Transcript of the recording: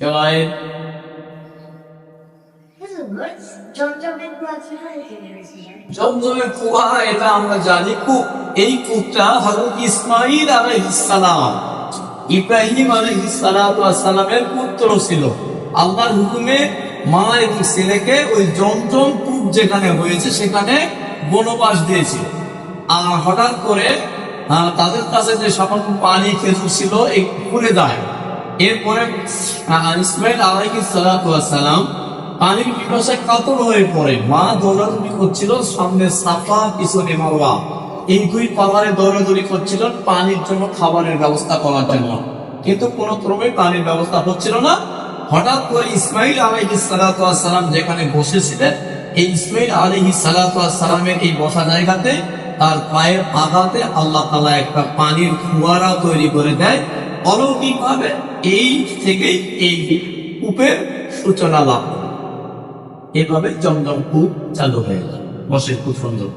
জয় জমজমের কুয়া, এটা আমরা জানি কূপ। এই কূপটা হযরত ইসমাঈল আলাইহিস সালাম, ইব্রাহিম আলাইহিস সালামের পুত্র ছিল। আল্লাহর হুকুমে মা এবং ছেলেকে ওই জমজম কূপ যেখানে হয়েছে সেখানে বনবাস দিয়েছিল। আর হঠাৎ করে তাদের কাছে যে সামান্য পানি খেজুর ছিল এই খুলে যায়। এরপরে ইসমাঈল আলাইহিস সালাম পানির পিপাসায় কাতর হয়ে পড়ে। মা দৌড়াদৌড়ি করছিল, সামনে সাফা পিছনে মারওয়া, এই দুই পাহাড়ে দৌড়াদৌড়ি করছিল পানির জন্য, খাবারের ব্যবস্থা করার জন্য, কিন্তু কোনো ক্রমে পানির ব্যবস্থা হচ্ছিল না। হঠাৎ করে ইসমাঈল আলাইহিস সালাম যেখানে বসেছিলেন, এই ইসমাঈল আলাইহিস সালামের এই বসা জায়গাতে তার পায়ের আঘাতে আল্লাহ তাআলা একটা পানির ফোয়ারা তৈরি করে দেয় অলৌকিক ভাবে। এই থেকেই এই কূপের সূচনা লাভ। এভাবে জমজম কূপ চালু হয়ে গেল। বসে খুব সুন্দর।